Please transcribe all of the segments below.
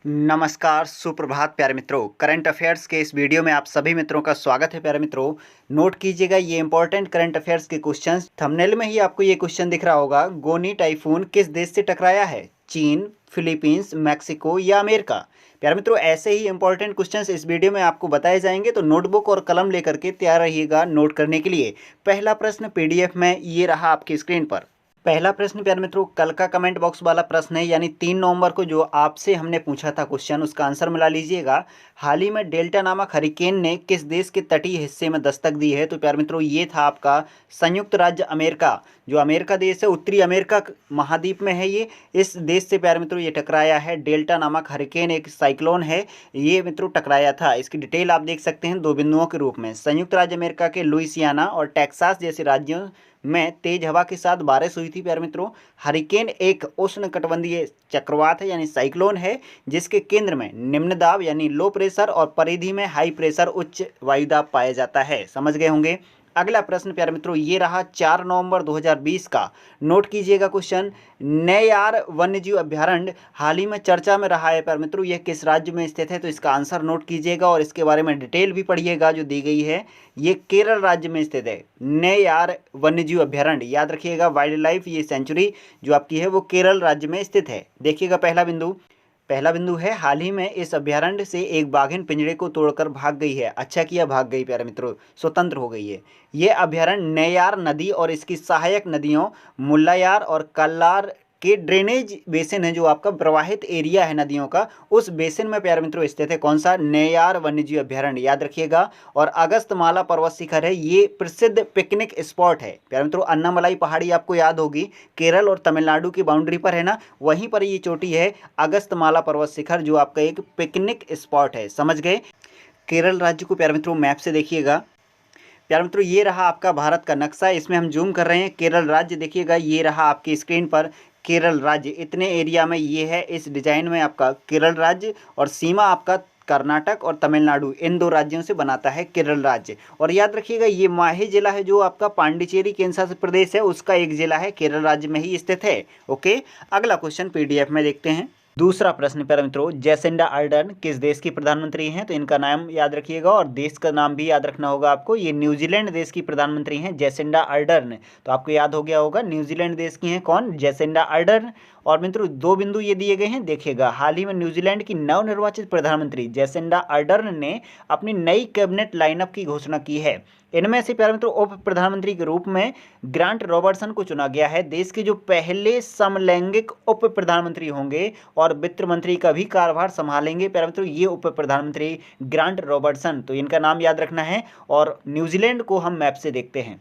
नमस्कार, सुप्रभात प्यारे मित्रों। करंट अफेयर्स के इस वीडियो में आप सभी मित्रों का स्वागत है प्यारे मित्रों। नोट कीजिएगा ये इंपॉर्टेंट करंट अफेयर्स के क्वेश्चंस। थंबनेल में ही आपको ये क्वेश्चन दिख रहा होगा, गोनी टाइफून किस देश से टकराया है? चीन, फिलीपींस, मैक्सिको या अमेरिका? प्यारे मित्रों, ऐसे ही इंपॉर्टेंट क्वेश्चंस इस वीडियो में आपको बताए जाएंगे, तो नोटबुक और कलम लेकर के तैयार रहिएगा नोट करने के लिए। पहला प्रश्न पीडीएफ में ये रहा आपकी स्क्रीन पर। पहला प्रश्न प्यारे मित्रों कल का कमेंट बॉक्स वाला प्रश्न है, यानी 3 नवंबर को जो आपसे हमने पूछा था क्वेश्चन, उसका आंसर मिला लीजिएगा। हाल ही में डेल्टा नामक हरिकेन ने किस देश के तटीय हिस्से में दस्तक दी है? तो प्यारे मित्रों ये था आपका संयुक्त राज्य अमेरिका। जो अमेरिका देश है, उत्तरी अमेरिका महाद्वीप में है ये। इस देश से प्यारे मित्रों ये टकराया है। डेल्टा नामक हरिकेन एक साइक्लोन है, ये मित्रों टकराया था। इसकी डिटेल आप देख सकते हैं 2 बिंदुओं के रूप में। संयुक्त राज्य अमेरिका के लुइसियाना और टेक्सास जैसे राज्यों में तेज हवा के साथ बारिश हुई थी प्यारे मित्रों। हरिकेन एक उष्णकटिबंधीय चक्रवात है, यानी साइक्लोन है, जिसके केंद्र में निम्न दाब यानी लो प्रेशर और परिधि में हाई प्रेशर उच्च वायुदाब पाया जाता है। समझ गए होंगे। अगला प्रश्न प्यारे मित्रों ये रहा 4 नवंबर 2020 का। नोट कीजिएगा क्वेश्चन। नैयार वन्यजीव अभ्यारण्य हाल ही में चर्चा में रहा है प्यारे मित्रों, यह किस राज्य में स्थित है? तो इसका आंसर नोट कीजिएगा और इसके बारे में डिटेल भी पढ़िएगा जो दी गई है। ये केरल राज्य में स्थित है। नैयार वन्यजीव अभ्यारण्य, याद रखिएगा, वाइल्ड लाइफ ये सेंचुरी जो आपकी है वो केरल राज्य में स्थित है। देखिएगा पहला बिंदु है, हाल ही में इस अभ्यारण्य से एक बाघिन पिंजरे को तोड़कर भाग गई है। अच्छा किया, भाग गई प्यारे मित्रों, स्वतंत्र हो गई है। ये अभ्यारण्य नैयार नदी और इसकी सहायक नदियों मुल्लायार और कल्लार के ड्रेनेज बेसिन है, जो आपका प्रवाहित एरिया है नदियों का, उस बेसिन में प्यारे मित्रों स्थित है। कौन सा? नैयार वन्यजीव अभ्यारण्य, याद रखिएगा। और अगस्तमाला पर्वत शिखर है, ये प्रसिद्ध पिकनिक स्पॉट है प्यारे मित्रों। अन्नामलाई पहाड़ी आपको याद होगी, केरल और तमिलनाडु की बाउंड्री पर है ना, वहीं पर ये चोटी है अगस्तमाला पर्वत शिखर, जो आपका एक पिकनिक स्पॉट है। समझ गए। केरल राज्य को प्यारे मित्रों मैप से देखिएगा। प्यारे मित्रों ये रहा आपका भारत का नक्शा, इसमें हम जूम कर रहे हैं। केरल राज्य देखिएगा, ये रहा आपकी स्क्रीन पर केरल राज्य। इतने एरिया में ये है, इस डिजाइन में आपका केरल राज्य, और सीमा आपका कर्नाटक और तमिलनाडु, इन 2 राज्यों से बनाता है केरल राज्य। और याद रखिएगा ये माहे जिला है, जो आपका पांडिचेरी केंद्र शासित प्रदेश है, उसका एक जिला है, केरल राज्य में ही स्थित है। ओके, अगला क्वेश्चन पीडीएफ में देखते हैं। दूसरा प्रश्न प्यारे मित्रों, जेसिंडा अर्डर्न किस देश की प्रधानमंत्री हैं? तो इनका नाम याद रखिएगा और देश का नाम भी याद रखना होगा आपको। ये न्यूजीलैंड देश की प्रधानमंत्री हैं, जेसिंडा अर्डर्न। तो आपको याद हो गया होगा, न्यूजीलैंड देश की हैं कौन? Jacinda Ardern. और मित्रों 2 बिंदु ये दिए गए हैं, देखिएगा। हाल ही में न्यूजीलैंड की नवनिर्वाचित प्रधानमंत्री जेसिंडा अर्डर्न ने अपनी नई कैबिनेट लाइनअप की घोषणा की है। इनमें से प्यारे मित्रों उप प्रधानमंत्री के रूप में ग्रांट रॉबर्टसन को चुना गया है। देश के जो पहले समलैंगिक उप प्रधानमंत्री होंगे और वित्त मंत्री का भी कार्यभार संभालेंगे प्यारे मित्रों, ये उप प्रधानमंत्री ग्रांट रॉबर्टसन। तो इनका नाम याद रखना है। और न्यूजीलैंड को हम मैप से देखते हैं।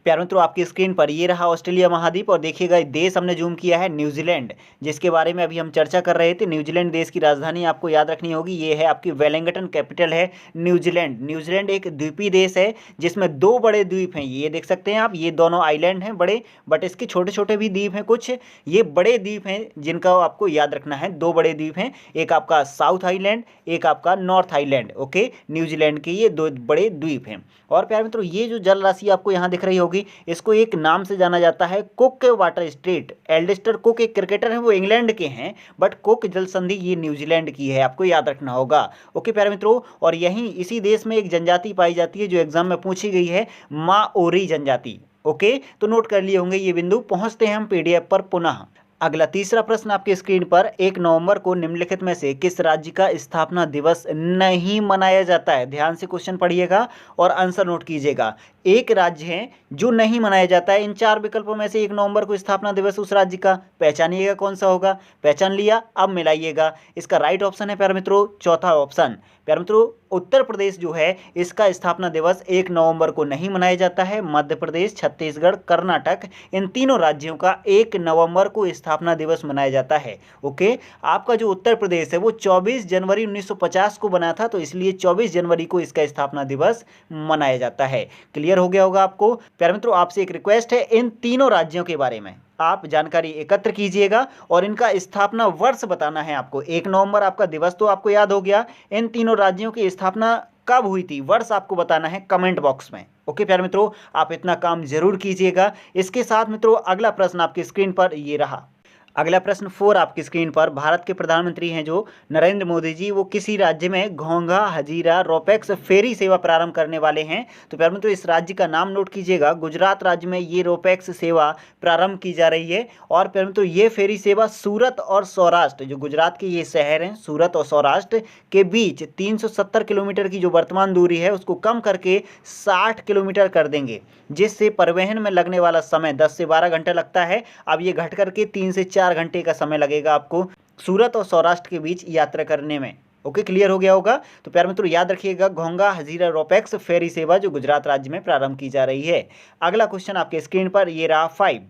प्यारे मित्रों आपकी स्क्रीन पर ये रहा ऑस्ट्रेलिया महाद्वीप, और देखिएगा देश हमने जूम किया है न्यूजीलैंड, जिसके बारे में अभी हम चर्चा कर रहे थे। न्यूजीलैंड देश की राजधानी आपको याद रखनी होगी, ये है आपकी वेलिंगटन, कैपिटल है न्यूजीलैंड। न्यूजीलैंड एक द्वीपीय देश है, जिसमें 2 बड़े द्वीप हैं, ये देख सकते हैं आप। ये दोनों आइलैंड हैं बड़े, बट इसके छोटे छोटे भी द्वीप हैं कुछ। ये बड़े द्वीप हैं जिनका आपको याद रखना है। 2 बड़े द्वीप हैं, एक आपका साउथ आइलैंड, एक आपका नॉर्थ आइलैंड। ओके, न्यूजीलैंड के ये 2 बड़े द्वीप हैं। और प्यारे मित्रों ये जो जल राशि आपको यहाँ दिख रही होगी, इसको एक नाम से जाना जाता है, कुक वाटर स्ट्रेट। एल्डेस्टर कुक एक क्रिकेटर हैं, वो इंग्लैंड के हैं, बट कुक जल संधि ये न्यूजीलैंड की है, आपको याद रखना होगा। ओके प्यारे मित्रों, और यहीं इसी देश में एक जनजाति पाई जाती है जो एग्जाम में पूछी गई है, माओरी जनजाति। ओके, तो नोट कर लिए होंगे ये बिंदु। पहुंचते हैं हम पीडीएफ पर पुनः। अगला तीसरा प्रश्न आपकी स्क्रीन पर, 1 नवंबर को निम्नलिखित में से किस राज्य का स्थापना दिवस नहीं मनाया जाता है? ध्यान से क्वेश्चन पढ़िएगा और आंसर नोट कीजिएगा। एक राज्य है जो नहीं मनाया जाता है, इन 4 विकल्पों में से 1 नवंबर को स्थापना दिवस उस राज्य का, पहचानिएगा कौन सा होगा। पहचान लिया, अब मिलाइएगा। इसका राइट ऑप्शन है प्यारे मित्रों चौथा ऑप्शन। प्यारे मित्रों उत्तर प्रदेश जो है, इसका स्थापना दिवस 1 नवंबर को नहीं मनाया जाता है। मध्य प्रदेश, छत्तीसगढ़, कर्नाटक, इन तीनों राज्यों का 1 नवंबर को स्थापना दिवस मनाया जाता है। ओके, आपका जो उत्तर प्रदेश है वो 24 जनवरी 1950 को बना था, तो इसलिए 24 जनवरी को इसका स्थापना दिवस मनाया जाता है। क्लियर हो गया होगा आपको। प्यारे मित्रों आपसे एक रिक्वेस्ट है, इन तीनों राज्यों के बारे में आप जानकारी एकत्र कीजिएगा और इनका स्थापना वर्ष बताना है आपको। 1 नवंबर आपका दिवस तो आपको याद हो गया, इन तीनों राज्यों की स्थापना कब हुई थी, वर्ष आपको बताना है कमेंट बॉक्स में। ओके प्यारे मित्रों, आप इतना काम जरूर कीजिएगा। इसके साथ मित्रों अगला प्रश्न आपकी स्क्रीन पर ये रहा। अगला प्रश्न 4 आपकी स्क्रीन पर, भारत के प्रधानमंत्री हैं जो नरेंद्र मोदी जी, वो किसी राज्य में घोंघा हजीरा रोपैक्स फेरी सेवा प्रारंभ करने वाले हैं? तो प्यारे मित्रों इस राज्य का नाम नोट कीजिएगा। गुजरात राज्य में ये रोपैक्स सेवा प्रारंभ की जा रही है। और प्यारे मित्रों ये फेरी सेवा सूरत और सौराष्ट्र, जो गुजरात के ये शहर हैं सूरत और सौराष्ट्र के बीच 370 किलोमीटर की जो वर्तमान दूरी है उसको कम करके 60 किलोमीटर कर देंगे, जिससे परिवहन में लगने वाला समय 10 से 12 घंटा लगता है। अब ये घट करके 3 से 4 घंटे का समय लगेगा आपको सूरत और सौराष्ट्र के बीच यात्रा करने में। ओके, क्लियर हो गया होगा। तो प्यारे मित्रों याद रखिएगा, घोंघा हजीरा रोपैक्स फेरी सेवा जो गुजरात राज्य में प्रारंभ की जा रही है। अगला क्वेश्चन आपके स्क्रीन पर ये रहा 5।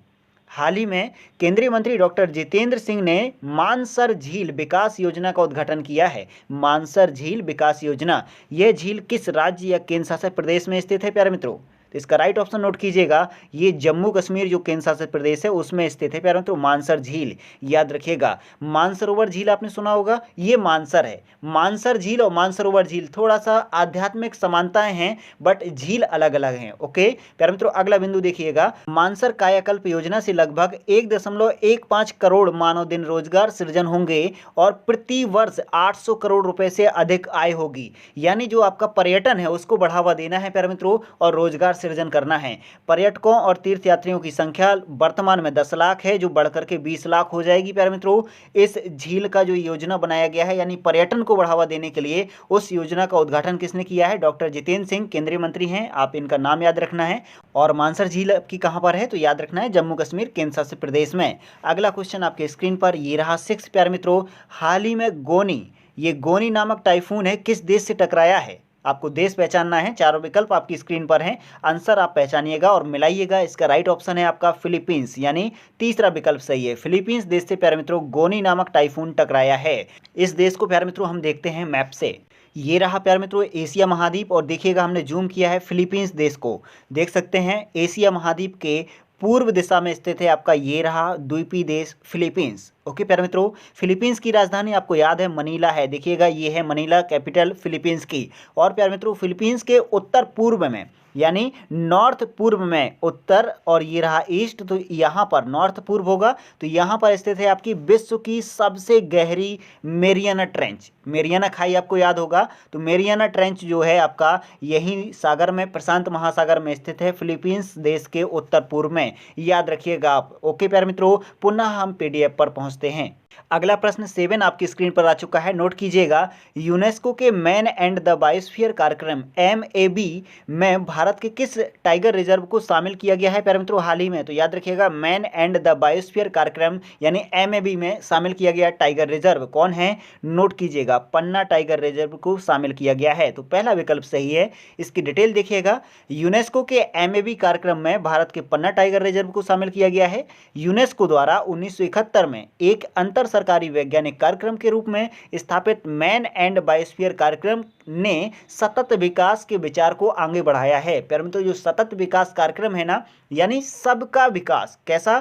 हाल ही में केंद्रीय मंत्री डॉक्टर जितेंद्र सिंह ने मानसर झील विकास योजना का उद्घाटन किया है। मानसर झील विकास योजना, यह झील किस राज्य या केंद्र शासित प्रदेश में स्थित है प्यारे मित्रों? तो इसका राइट ऑप्शन नोट कीजिएगा, ये जम्मू कश्मीर जो केंद्र शासित प्रदेश है उसमें स्थित है प्यारे मित्रों मानसर झील। याद रखिएगा, मानसरोवर झील आपने सुना होगा, ये मानसर है। मानसर झील और मानसरोवर झील थोड़ा सा आध्यात्मिक समानताएं हैं, बट झील अलग अलग हैं। ओके प्यारे मित्रों अगला बिंदु देखिएगा, मानसर कायाकल्प योजना से लगभग 1.15 करोड़ मानव दिन रोजगार सृजन होंगे और प्रति वर्ष 800 करोड़ रुपए से अधिक आय होगी। यानी जो आपका पर्यटन है उसको बढ़ावा देना है प्यारे मित्रों और रोजगार सृजन करना है। पर्यटकों और तीर्थयात्रियों की संख्या वर्तमान में 10 लाख है, जो बढ़कर के 20 लाख हो जाएगी प्यारे मित्रों। इस झील का जो योजना बनाया गया है, यानी पर्यटन को बढ़ावा देने के लिए, उस योजना का उद्घाटन किसने किया है? डॉक्टर जितेंद्र सिंह, केंद्रीय मंत्री हैं, आप इनका नाम याद रखना है। और मानसर झील आपकी कहां पर है? तो याद रखना है जम्मू कश्मीर केंद्र शासित प्रदेश में। अगला क्वेश्चन आपके स्क्रीन पर ये रहा 6 प्यारे मित्रों, हाल ही में गोनी, ये गोनी नामक टाइफून है किस देश से टकराया है? आपको देश पहचानना है। चारों विकल्प आपकी स्क्रीन पर हैं, आंसर आप पहचानिएगा और मिलाइएगा। इसका राइट ऑप्शन है आपका फिलीपींस, यानी तीसरा विकल्प सही है। फिलीपींस देश से प्यारे मित्रों गोनी नामक टाइफून टकराया है। इस देश को प्यारे मित्रों हम देखते हैं मैप से। ये रहा प्यारे मित्रों एशिया महाद्वीप, और देखिएगा हमने जूम किया है फिलीपींस देश को, देख सकते हैं एशिया महाद्वीप के पूर्व दिशा में स्थित है आपका ये रहा द्वीपीय देश फिलीपींस। ओके प्यारे मित्रों, फिलीपींस की राजधानी आपको याद है मनीला है, देखिएगा ये है मनीला कैपिटल फिलीपींस की। और प्यारे मित्रों फिलीपींस के उत्तर पूर्व में, यानी नॉर्थ पूर्व में, उत्तर और ये रहा ईस्ट, तो यहाँ पर नॉर्थ पूर्व होगा, तो यहाँ पर स्थित है आपकी विश्व की सबसे गहरी मेरियाना ट्रेंच। मेरियाना खाई आपको याद होगा, तो मेरियाना ट्रेंच जो है आपका यही सागर में, प्रशांत महासागर में स्थित है, फिलीपींस देश के उत्तर पूर्व में। याद रखिएगा आप। ओके प्यारे मित्रों, पुनः हम पीडीएफ पर पहुंचते हैं। अगला प्रश्न 7 आपकी स्क्रीन पर आ चुका है, नोट कीजिएगा। यूनेस्को के मैन एंड द बायोस्फीयर कार्यक्रम MAB में भारत के किस टाइगर रिजर्व को शामिल किया गया है प्यारे मित्रों हाल ही में? तो याद रखिएगा मैन एंड द बायोस्फीयर कार्यक्रम यानी MAB में शामिल किया गया टाइगर रिजर्व कौन है? नोट कीजिएगा, पन्ना टाइगर रिजर्व को शामिल किया गया है, तो पहला विकल्प सही है। इसकी डिटेल देखिएगा, यूनेस्को के MAB कार्यक्रम में भारत के पन्ना टाइगर रिजर्व को शामिल किया गया है। यूनेस्को द्वारा 1971 में एक अंतर सरकारी वैज्ञानिक कार्यक्रम के रूप में स्थापित मैन एंड बायोस्फीयर कार्यक्रम ने सतत विकास के विचार को आगे बढ़ाया है। प्यारे मित्रों जो सतत विकास कार्यक्रम है ना, यानी सबका विकास, कैसा?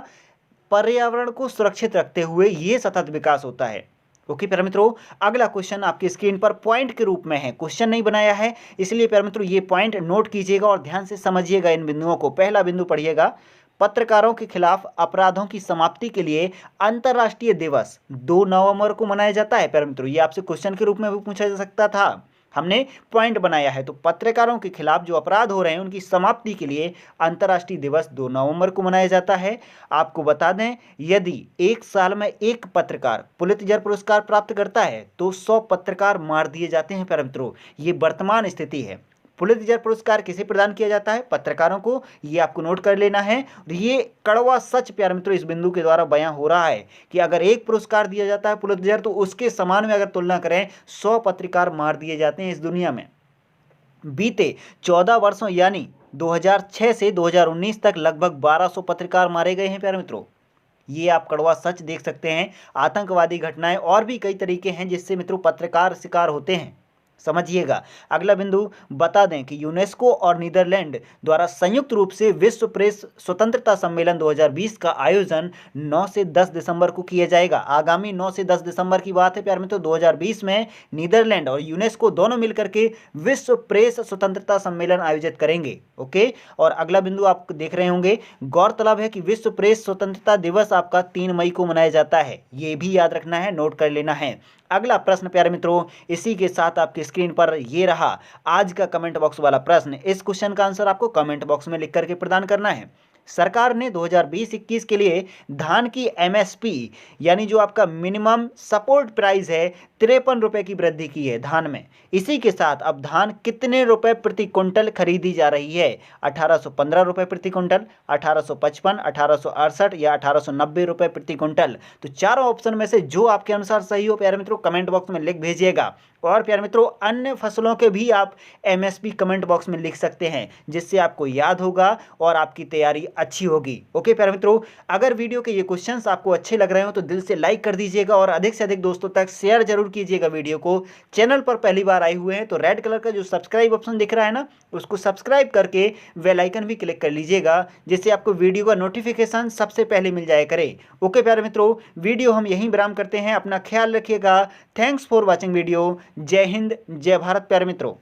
पर्यावरण को सुरक्षित रखते हुए ये सतत विकास होता है। ओके प्यारे मित्रों, अगला क्वेश्चन आपकी स्क्रीन पर पॉइंट के रूप में है, क्वेश्चन नहीं बनाया है, इसलिए प्यारे मित्रों ये पॉइंट नोट कीजिएगा और ध्यान से समझिएगा इन बिंदुओं को। पहला बिंदु पढ़िएगा, पत्रकारों के खिलाफ अपराधों की समाप्ति के लिए अंतर्राष्ट्रीय दिवस 2 नवंबर को मनाया जाता है। प्यारे मित्रों ये आपसे क्वेश्चन के रूप में भी पूछा जा सकता था, हमने पॉइंट बनाया है। तो पत्रकारों के खिलाफ जो अपराध हो रहे हैं उनकी समाप्ति के लिए अंतर्राष्ट्रीय दिवस 2 नवंबर को मनाया जाता है। आपको बता दें, यदि एक साल में एक पत्रकार पुलित्जर पुरस्कार प्राप्त करता है तो 100 पत्रकार मार दिए जाते हैं। प्यारे मित्रों ये वर्तमान स्थिति है। पुलित्जर पुरस्कार किसे प्रदान किया जाता है? पत्रकारों को, ये आपको नोट कर लेना है। ये कड़वा सच प्यारे मित्रों इस बिंदु के द्वारा बयां हो रहा है कि अगर एक पुरस्कार दिया जाता है पुलित्जर, तो उसके समान में अगर तुलना करें 100 पत्रकार मार दिए जाते हैं इस दुनिया में। बीते 14 वर्षों यानी 2006 से 2019 तक लगभग 1200 पत्रकार मारे गए हैं। प्यारे मित्रों ये आप कड़वा सच देख सकते हैं। आतंकवादी घटनाएं और भी कई तरीके हैं जिससे मित्रों पत्रकार शिकार होते हैं। समझिएगा। अगला बिंदु, बता दें कि यूनेस्को और नीदरलैंड द्वारा संयुक्त रूप से विश्व प्रेस स्वतंत्रता सम्मेलन 2020 का आयोजन 9 से 10 दिसंबर को किया जाएगा। आगामी 9 से 10 दिसंबर की बात है प्यारे मित्रों। 2020 में नीदरलैंड और यूनेस्को दोनों मिलकर के विश्व प्रेस स्वतंत्रता सम्मेलन आयोजित करेंगे। ओके। और अगला बिंदु आप देख रहे होंगे, गौरतलब है कि विश्व प्रेस स्वतंत्रता दिवस आपका 3 मई को मनाया जाता है। ये भी याद रखना है, नोट कर लेना है। अगला प्रश्न प्यारे मित्रों, इसी के साथ आपकी स्क्रीन पर ये रहा आज का कमेंट बॉक्स वाला प्रश्न। इस क्वेश्चन का आंसर आपको कमेंट बॉक्स में लिख करके प्रदान करना है। सरकार ने 2020-21 के लिए धान की एमएसपी यानी जो आपका मिनिमम सपोर्ट प्राइस है 53 रुपये की वृद्धि की है धान में। इसी के साथ अब धान कितने रुपए प्रति क्विंटल खरीदी जा रही है? 1815 रुपये प्रति क्विंटल, 1855, 1868 या 1890 रुपये प्रति क्विंटल। तो चारों ऑप्शन में से जो आपके अनुसार सही हो प्यारे मित्रों कमेंट बॉक्स में लिख भेजिएगा। और प्यारे मित्रों अन्य फसलों के भी आप एमएसपी कमेंट बॉक्स में लिख सकते हैं, जिससे आपको याद होगा और आपकी तैयारी अच्छी होगी। ओके प्यारे मित्रों, अगर वीडियो के ये क्वेश्चंस आपको अच्छे लग रहे हो तो दिल से लाइक कर दीजिएगा और अधिक से अधिक दोस्तों तक शेयर जरूर कीजिएगा वीडियो को। चैनल पर पहली बार आए हुए हैं तो रेड कलर का जो सब्सक्राइब ऑप्शन दिख रहा है ना, उसको सब्सक्राइब करके बेल आइकन भी क्लिक कर लीजिएगा, जिससे आपको वीडियो का नोटिफिकेशन सबसे पहले मिल जाया करे। ओके प्यारे मित्रों, वीडियो हम यहीं विराम करते हैं। अपना ख्याल रखिएगा। Thanks for watching video. जय हिंद, जय भारत प्यारे मित्रों।